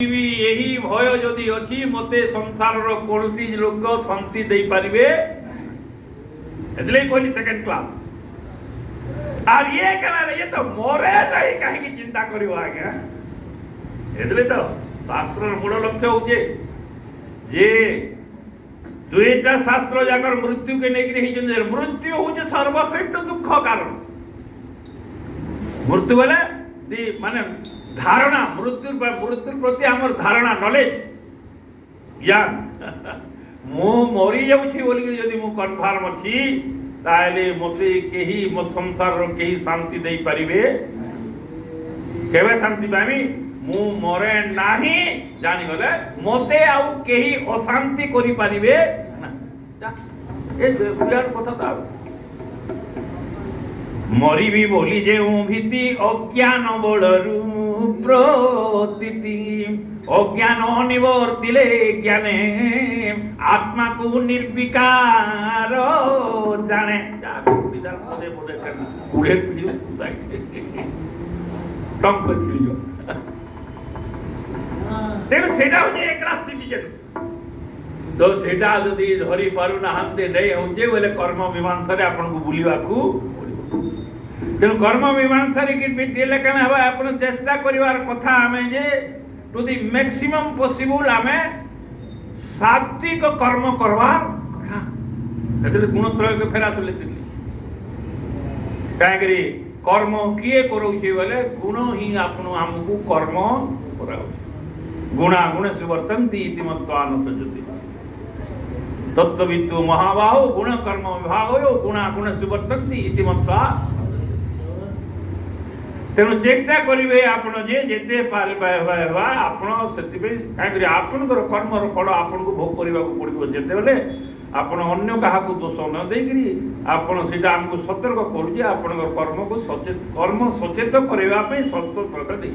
यही भय जदि अच्छी मते संसार कौन लोक शांति दे पारे कहली सेकेंड क्लास और ये कहला ये तो मोरे नहीं कहीं चिंता करियो आज्ञा एतले तो शास्त्र मूल लक्ष्य होजे जे दुईटा शास्त्र जाकर मृत्यु के नहीं मृत्यु हूँ सर्वश्रेष्ठ दुख कारण मृत्यु बोले माने धारणा मृत्यु प्रति आमर धारणा नॉलेज ज्ञान मु मरी जाउछि बोली यदि मु कन्फर्म अछि ताले मते केही मो संसार रो केही शांति देई परिबे केबे शांति पामी मु मरे नाही जानि गले मते आउ केही अशांति करि परिबे ना जा ए बुलार कथा ता मरी भी बोली जे भीति अज्ञान बड़रू प्रतिति अज्ञान निवर्तिले ज्ञाने आत्मा को निर्विकार जाने पदे पदे उड़े पियो टम कर पियो तेरे सेटा हो एक रात सिटीजन तो सेटा यदि धरी पारु ना हंते नहीं होजे बोले कर्म मीमांसा रे आपन को बुलिवा को तेणु कर्म मीमांसा आप चेष्टा करिवार कथा हमें जे टू दी मैक्सिमम पॉसिबल हमें सात्विक कर्म करवा गुणत्रय के फेरा तुले कहीं कर्म किए करोचे बोले गुण ही आपन हमको कर्म कराउचे गुणा गुण सुवर्तन्ति इति मत्वा न सजति तत्त्ववित्तु महाबाहो गुण कर्म विभागो गुणा गुण सुवर्तन्ति इति मत्वा तेणु चेष्टा करेंगे आपण जे जेते पारवा आपण से आपण कर्मर फल आपन को भोग करने को पड़ो जिते बेले आपण अन्य क्या दोष न देकरी आपण से आमको सतर्क करुचे आपण कर्म को कर्म सचेत करने सतर्कता दे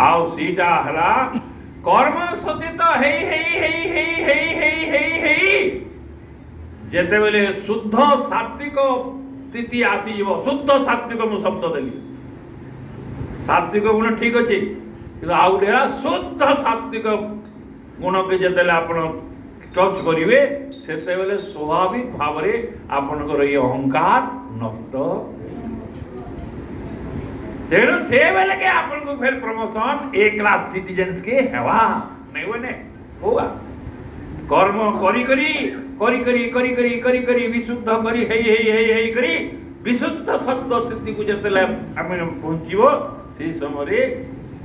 आईटा है कर्म सचेत जेते बेले शुद्ध सात्विक स्थिति आसीज शुद्ध सात्विक मु शब्द देली सात्विक गुण ठीक अच्छे कि आउे शुद्ध सात्विक गुण के जिते आप टच करेंगे से बेले स्वाभाविक भाव में आपणकर ये अहंकार नष्ट तेणु से बेले के आपन को फिर प्रमोशन ए क्लास सिटीजन के हेवा नहीं बने होगा कर्म करी करी करी करी करी करी करी करी विशुद्ध करी हे करी विशुद्ध शब्द स्थिति को जिते आम पहुँचो से समय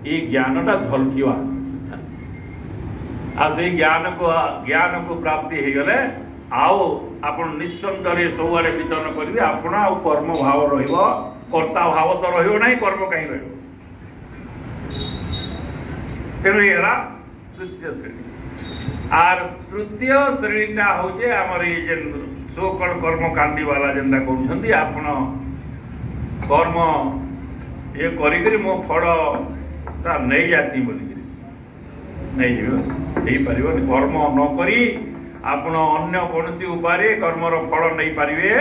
ये ज्ञानटा झलकिवा आ से ज्ञान को प्राप्ति हो गले आओ आपण निस्संदेह सबुआड़े वितरण करेंगे आपण आ कर्म भाव रहिबो कर्ता भाव तो रहिबो नहीं कर्म कहीं रहिबो तेणु ये तृतीय श्रेणी आर तृतीय श्रेणीटा होचे हमर ये जे सोकल कर्म कांडी वाला जेंदा कहउछंती आपण कर्म ये करी मो फल नहीं जाती बोलिक नहीं पार कर्म न करी आपण अन्य कौन उपाय कर्मर फल नहीं पारे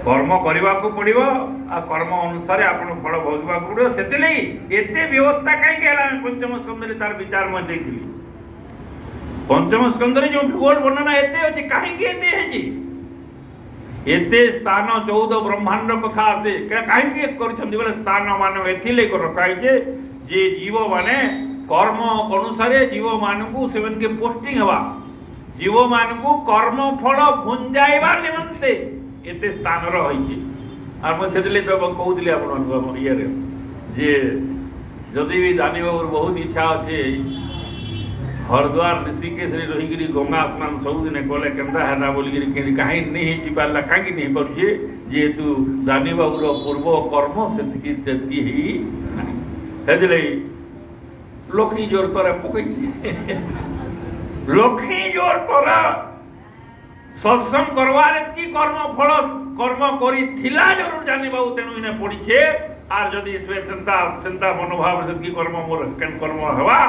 कर्म करने को पड़ो आ कर्म अनुसार आपण फल भोगवा पड़ो से एते व्यवस्था कहीं पंचम स्कंद तार विचार मैं देखी पंचम स्कंद जो भूगोल वर्णना एते अच्छे कहीं एते स्थान 14 ब्रह्मांड कथा आसे कहीं कर स्थान मान एथिले रखाई जे जीव माने कर्म अनुसार जीव मान को से पोस्टिंग हवा जीव मान को कर्म फल भुंजाइबा निमंते एते स्थान रही मुझे तो कहते आप ये जे जदि भी जानवर बहुत इच्छा अच्छे हरद्वार ऋषिकेश रही गंगा स्नान सबुदिन कले केन्ता बोलिक कहीं नहीं पारा कहीं नहीं पारे जेहेतु जानी बाबूर पूर्व कर्म से लक्ष्मी जोर पर पकई लक्ष्मी जोर पर सत्संग करवार की कर्म फल कर्म करिथिला जरूर जानी बाबू तेणु इने पड़ीछे आर जदि चिंता मनोभाव से कर्म मोर केन कर्म हेवा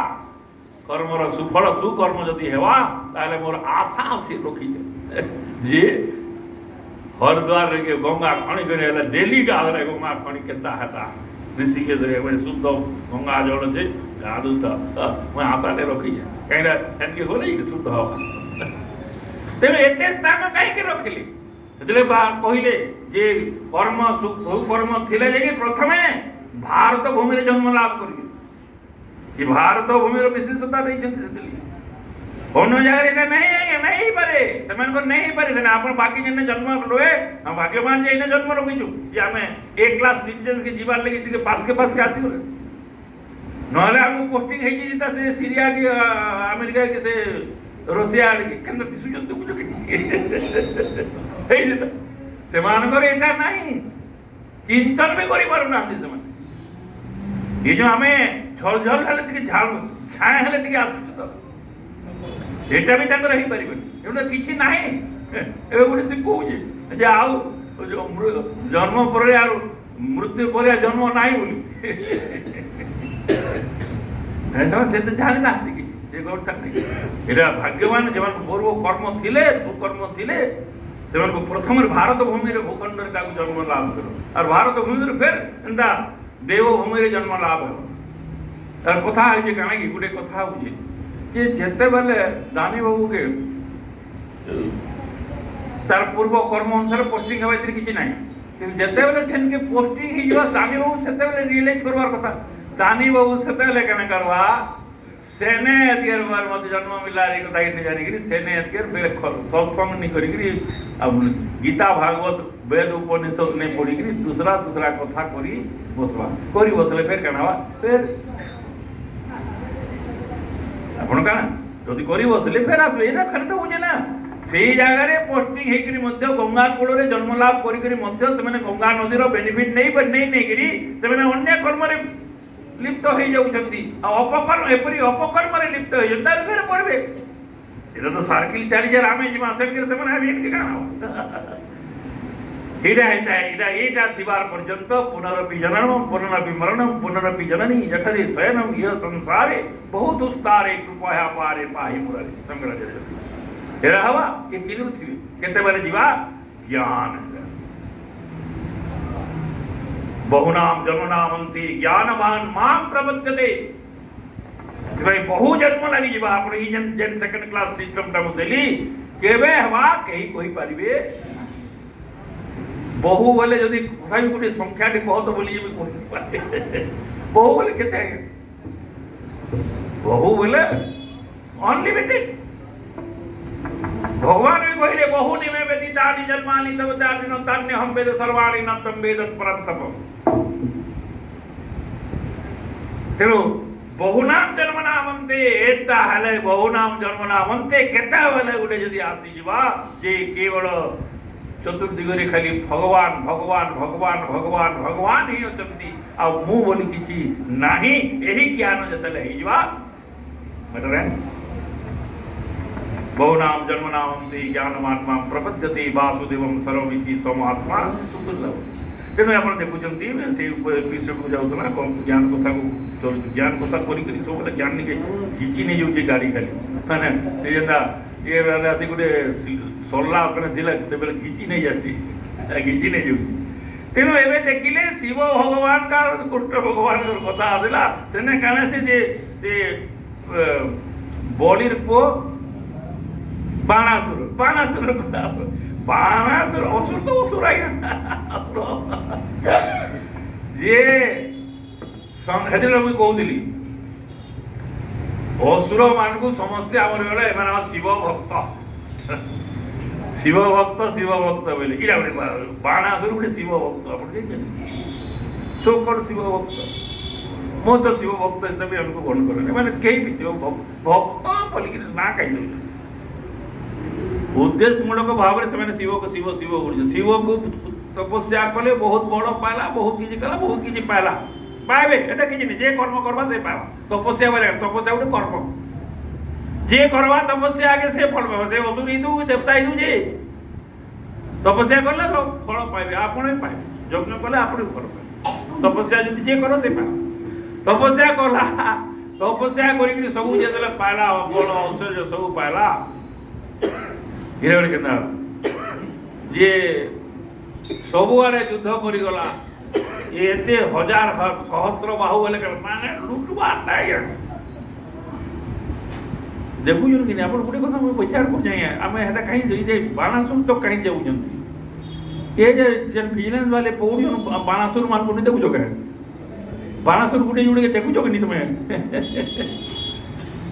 कर्मर सुफल सुकर्म जदि हेवा ताले मोर आशा अच्छी रखी जे हरद्वार गंगा खणी करे डेली गाधरे गंगा खणी केता हेता ऋषिकेश शुद्ध गंगा जल से गाधुता मैं हाथ रखी कहीं गले शुद्ध हवा तेणु एत स्थान कहीं रखिले कहले जे कर्म सुकर्म थिले प्रथमे भारत भूमि जन्म लाभ कर भारत भूमि विशेषता नहीं अन्य जगह नहीं पारे नहीं पारे आप बाकी जन जन्म रहे भाग्यवान जे जन्म रखीचु जे आम ए क्लास सिटीजन के जीवार लगे पास के आसगले ना आम पोस्टिंग से सीरिया कि अमेरिका कि से रशिया आड़े के से नहीं चिंतन भी करना ये जो आम झलझल हेल्ले झाल छाया हेल्ले आसुच तो एटा भी तांकर ही परिबे एटा किछि नाही एबे गुडी से कहूजे जे आउ जन्म पर यार मृत्यु पर जन्म नाही बोली एटा से तो जानि ना कि जे गोट नहीं एटा भाग्यवान जवन पूर्व कर्म थिले दुकर्म थिले जवन को प्रथम भारत भूमि रे भूखंड का जन्म लाभ करो और भारत भूमि रे फिर एंदा देव भूमि रे जन्म लाभ हो तार कथा है जे काना कि गुडे कथा होजे कि जेते बेले दानी बाबू के तार पूर्व कर्म अनुसार पोस्टिंग हवा किसी ना जिते बेले से पोस्टिंग हो दानी बाबू से रियलाइज करवार कथा दानी बाबू से क्या करवा सेने एतियर बार मत जन्म मिला रे कथा नहीं जानी कि सेने एतियर बेले सत्संग नहीं करी गीता भागवत वेद उपनिषद नहीं पढ़ी दूसरा कथा करी बसले फिर क्या फिर आपण का जदि करी बसले फिर आसले ये खाली तो बुझे ना से जगह पोस्टिंग होकर गंगा कूल जन्म लाभ कर गंगा नदीर बेनिफिट नहीं अन्य कर्म लिप्त हो जाती अपकर्म एपरी अपकर्म लिप्त हो जाए पढ़े ये तो सार्किल चली जाए आम जी पर्यंत पुनरपि जननम पुनरपि मरणम पुनरपि जननी जठरे शयनम यह संसारे बहुत दुस्तारे कृपया पारे पाहि मुरारी शंकराचार्य हेरा हवा ये किनु थी केते बारे जीवा ज्ञान बहुनाम जन्मनामंती ज्ञानवान माम प्रबद्धते भाई बहु जन्म लगी जीवा आपण ई जन सेकंड क्लास सिस्टम ता देली केबे हवा कही कोई परिबे बहु बोले जदि भाई गोटे संख्या बहुत बोली बहु बोले केते बहु बोले अनलिमिटेड भगवान भी कहले बहु निमे व्यतीतानि जन्मानि तव तानि न तान्य हम वेद सर्वाणि न तम वेद परंतप तेरो बहुनाम जन्मनामन्ते एता हले बहुनाम जन्मनामन्ते केता बोले गोटे जदि आसी जीवा जे केवल चतुर्दिगरे खाली भगवान भगवान भगवान भगवान भगवान ही अछंती आ मु बोली किछि नाही एही ज्ञान जतले हिजवा मतलब बहुनाम जन्मनामंति ज्ञानमात्मा प्रपद्यते वासुदेवम सर्वमिति समात्मा सुदुर्लभ तेणु आप देखुंती से पीछे को जाऊला ज्ञान कथा को चल ज्ञान कथा करी सब ज्ञान निके खिची नहीं जाऊे गाड़ी खाली माने से जेता ये आदि गोटे सरला बेले खिची नहीं जाती खिची नहीं जाऊँ तेणु एवं देखिले शिव भगवान का कृष्ण भगवान कथा आसला तेने क्या से बलिर पु बाणासुर बाणासुर कथा बाणासुर असुर तो असुर जे मुझे कहूली असुर मान को समस्ते आम शिव भक्त शिव भक्त बोले इला गोटे बाणासुर गोटे शिव भक्त आप शोकर शिव भक्त मो तो शिव भक्त हिसाब हमको ग्रहण करें मैंने कहीं भी शिव भक्त बोलिक ना कहीं उद्देश्य मूलक भाव में शिव को शिव शिव शिव को तपस्या कले बहुत बड़ पाला बहुत किसी कला बहुत किसी पाला पाइबे एटा किछि नहीं जे कर्म करबा से पावा तपस्या बोले तपस्या गोटे कर्म जे करवा तपस्या आगे से फल पावा से असुर ही तू देवता ही तू जे तपस्या करले तो फल पाइबे आपण ही पाइबे यज्ञ कले आपण फल पाइबे तपस्या जदि जे करो से पावा तपस्या कला तपस्या करी सब जेतले पाइला बल औषध सब पाइला हिरण्य केना जे सब आड़े युद्ध करी गला एते हजार सहस्र बाहु बोले माने लुटवाटा देखुन कि आप गोटे कथा मुझे विचार कर आम है कहीं बाणासुर तो कहीं जाऊँ ये जेन विजिलेंस वाले पौड़ी बाणासुर मान को नहीं देखुच क्या बाणासुर गुटे जुड़े देखुच कि तुम्हें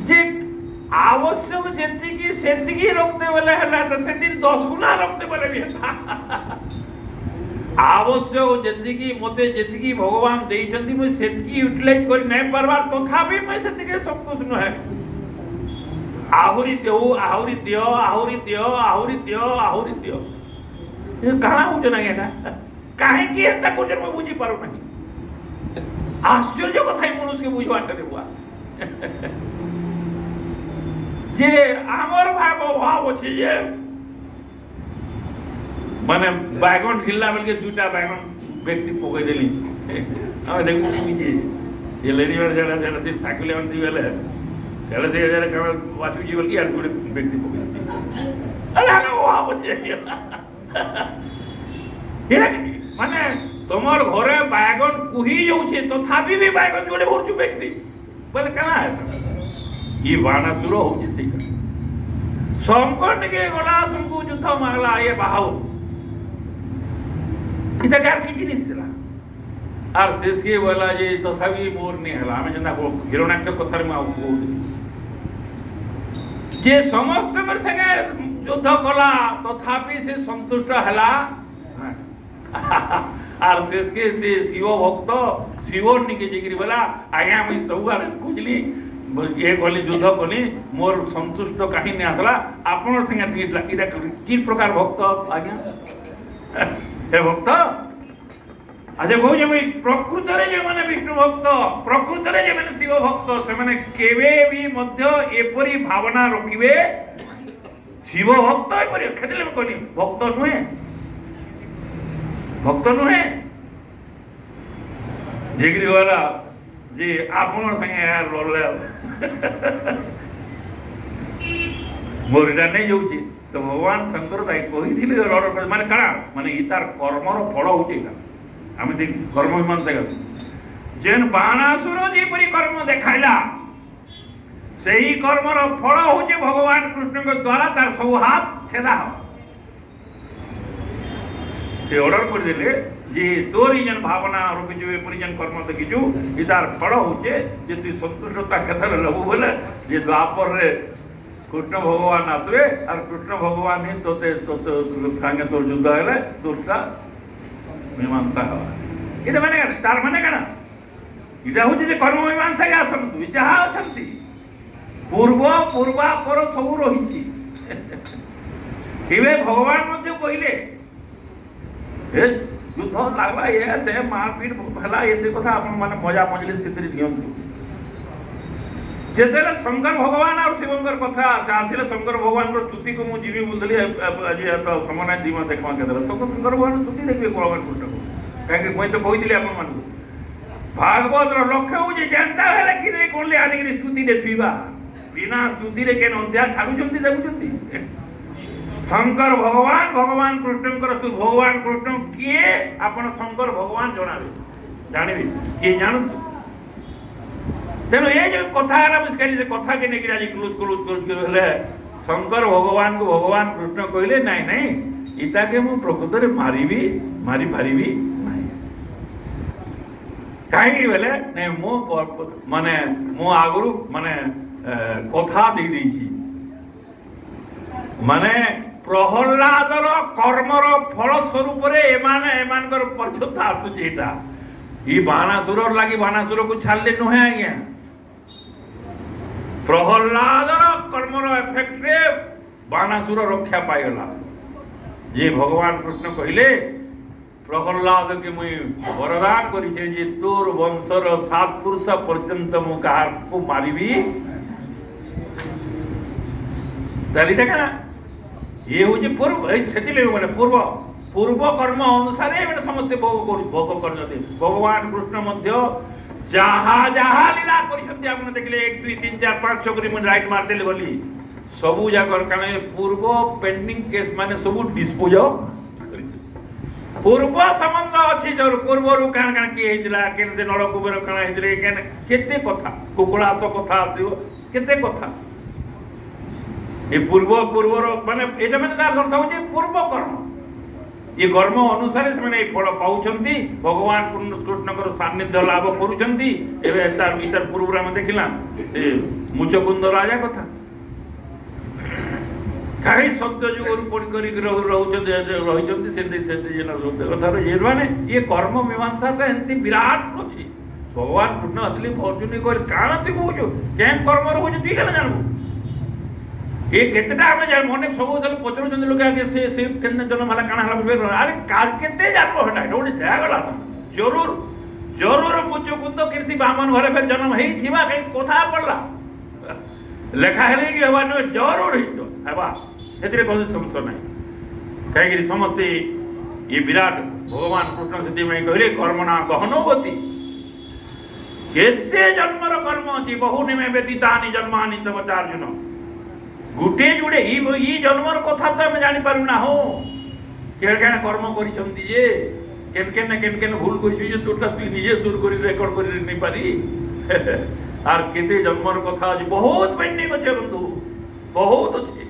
जे आवश्यक जेतिकी सेतिकी रखते बोले है से 10 गुना रखते बोले भी आवश्यक जेतिकी मते जेतिकी भगवान देइछंती मैं सेतिकी यूटिलाइज कर नै परबार तथापि मैं सेतिके संतोष न है आहुरी दियो आहुरी दियो आहुरी दियो आहुरी दियो आहुरी दियो ये कहां हो जना एटा काहे की एटा को मैं बुझी पारो नहीं आश्चर्य कथा मनुष्य के बुझवाटा देबुआ जे आमर भाव अच्छे जे माने बैगन खिल्ला बेल के दुटा बैगन व्यक्ति पकई देली हम देखु कि ये लेडी वाला जरा जरा से साइकिल में दी वाले चले से जरा के वाचू जीवन की यार गुड़े व्यक्ति पकई अरे हम वाह अच्छे ये माने तमर घरे बैगन कुही जाउछे तथापि भी बैगन जोड़े भरछु व्यक्ति बोले कना है ये बाणासुर होची संकट के गला संकु युद्ध मागला ये बाहु इता क्या की जिनिस थला आर शेष के बोला जे तथापि मोर नहीं हला हमें जना को हिरण्याक्ष कथार में आउ जे समस्त पर संगे युद्ध कला तथापि से संतुष्ट हला आर शेष के से शिव भक्त शिव निके जिगिरी बोला आया मैं सबुआर खुजली ये कहली युद्ध कली मोर संतुष्ट कहीं नहीं आसला आपण संगे इटा कि प्रकार भक्त आज्ञा हे भक्त आज कहूँ मैं प्रकृत जो मैंने विष्णु भक्त प्रकृत जो मैंने शिव भक्त से मैंने केवे भी मध्य एपरी भावना रखिबे शिव भक्त एपरी खेदिले कहली भक्त नुहे जिगिरी वाला जी आपण संगे यार रोले मोरिटा नहीं जाउची तो भगवान शंकर ताई कहि दिले रोड माने कणा माने इतार कर्मर फल होची आमे देख कर्म मान देख जेन बाणासुर जे परि कर्म देखाइला सेही कर्मर फल होची भगवान कृष्ण के द्वारा तार सब हाथ छेदा हो से ऑर्डर कर दिले जे तोर जन भावना रखिछु एपरि जन कर्म देखिछु इतार फल होचे जे तू संतुष्टता कथर लबु बोले जे द्वापर रे कृष्ण भगवान आसवे और कृष्ण भगवान ही तोते तोते संगे तोर युद्ध हेले दुष्टा मीमांसा हो इते माने तार माने कना इटा होचे जे कर्म मीमांसा के आसंतु जहा अछंती पूर्व पूर्वा पर सब रहिछि हिवे भगवान मध्ये कहिले ए युद्ध लागला ये से मारपीट भला ये कथा अपन माने मजा मजली सितरी दियंतु जेतेले शंकर भगवान और शिवंकर कथा चाहथिले शंकर भगवान रो स्तुति को मु जीवी बुझली आज तो समना जीवन देखवा के दर शंकर भगवान स्तुति देखबे भगवान कृष्ण काहे मैं तो कहिदिले अपन मान भागवत रो लक्ष्य हो जे जनता हेले कि रे कोनले आनी रे स्तुति देखिबा बिना स्तुति रे केन अध्याय छाडु जंती देखुचंती शंकर भगवान भगवान कृष्णकर तू भगवान कृष्ण किए आपण शंकर भगवान जनाबे जानिबे के जानतु तेनो ये जो कथा है मुझे से कथा के नेकी आज क्लोज हेले शंकर भगवान को भगवान कृष्ण कहले नहीं नहीं इता के मु प्रकृत रे मारिबी मारी पारिबी नहीं काहे बेले नहीं मो माने मो आगुरु माने कथा दे देछि माने प्रहलादर कर्मर फल स्वरूप रे एमानकर पछता आसुची एटा ई बाणासुर लागि बाणासुर को छाड़ले नहे आज्ञा प्रहलादर कर्मर इफेक्ट रे बाणासुर रक्षा पाइगला जे भगवान कृष्ण कहले प्रहलाद के मुई वरदान करिछे जे तोर वंशर 7 पुरुष पर्यंत मु कार को मारिबी दाली देखा ये हो जे पूर्व छतिले माने पूर्व कर्म अनुसार माने समस्त भोग करते भगवान कृष्ण मध्य जहा जहा लीला करिसथि आपण देखले 1 2 3 4 5 6 करी मन राइट मार देले बोली सबु जाकर काने पूर्व पेंडिंग केस माने सबु डिस्पोज पूर्व संबंध अच्छी जो पूर्वर काण काण किए होइतिला केनते नळकुबर काण होइतिले केन केते कथा कुकुळास कथा आसिबो केते कथा ये पूर्व पूर्वर माने एटा माने तार अर्थ होचे पूर्व कर्म ये कर्म अनुसार से फल पाँच भगवान कृष्ण सान्निध्य लाभ करुँच पूर्व आम देखला मुचकुंद राजा कथा कहीं सत्य जुग रही माने ये कर्म मीमांसा एमती विराट अच्छी भगवान कृष्ण असली अर्जुन काण तु कौचु क्या कर्म रोज तुई क्या जानबू ये केतेटा आमे जान मने सब पचरुचंद लोक आगे से केने जन्म हला काना हला अरे काल केते जानबो हटा ओडी जागला जरूर जरूर मुचकुंद कीर्ति बामन घरे पे जन्म हेई थिबा कहीं कथा पड़ला लेखा हेले कि हवा न जरूर हितो हवा एतरे बहुत समस्या नहीं कहीं समस्ते ये विराट भगवान कृष्ण से में कहले कर्मणा गहनोवती केते जन्मर कर्म अछि बहुनि में व्यतीतानि जन्मानि तव अर्जुन गुटे जुड़े ई जन्मर कथा तो आम जानी पारू ना हो केड़ केड़ कर्म करिसंती जे केन केन भूल कइछु जे तोटा तु निजे सुर करी रेकॉर्ड करी नहीं पारी आर केते जन्मर कथा आज बहुत मायने अछि बंधु बहुत अछि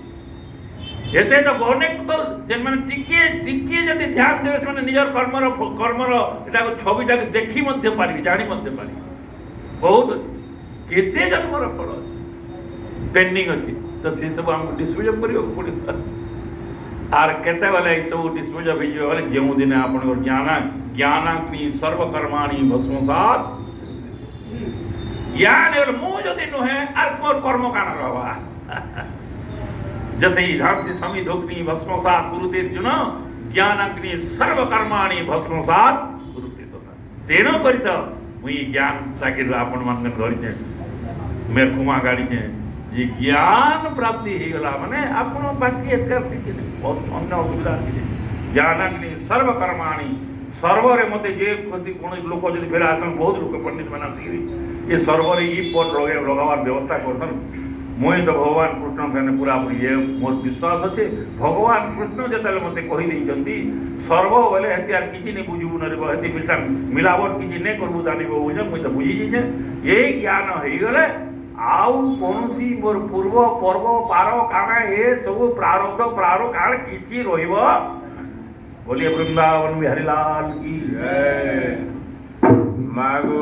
एते तो अनेक तो जेन माने टिके जदि ध्यान देबे से माने निजर कर्मर एटा छविटा देखि मध्य पारी जानी मध्य पारी बहुत अछि केते जन्मर फल पेंडिंग अछि तो से सब हमको डिस्पोज कर आर केते वाले सब डिस्पोज होइए जो दिन आपन ज्ञानाग्नि सर्वकर्माणि भस्मसात ज्ञान मु जदि नुहे आर मोर कर्म कान रहवा जते धाम से समिधोग्नि भस्मसात कुरुते अर्जुन ज्ञानाग्नि सर्वकर्माणि भस्मसात कुरुते तेनो करित मुई ज्ञान चाकिर आपन मन धरिछे मेर कुमा गाड़ी छे ये ज्ञान प्राप्ति हो गला माने आपण बाकी बहुत अन्य असुविधा ज्ञानाग्नि सर्वकर्माणी सर्वरे मत जे कौन लोक जो फेर आसन बहुत लोक पंडित मैंने ये सर्वरे ई पट लगावार व्यवस्था कर मुई तो भगवान कृष्ण कहने पूरा ये मोर विश्वास अच्छे भगवान कृष्ण जो मत कहीदे सर्व बोले किसी नहीं बुझू न मिलावट किसी नहीं करू जानव बुझे मुझे तो बुझीजे यही ज्ञान हो गले आउ कौनसी मोर पूर्व पर्व पार काना ये सब प्रारब्ध काल किछि रहिबो बोलिए वृंदावन बिहारी लाल की जय मागो।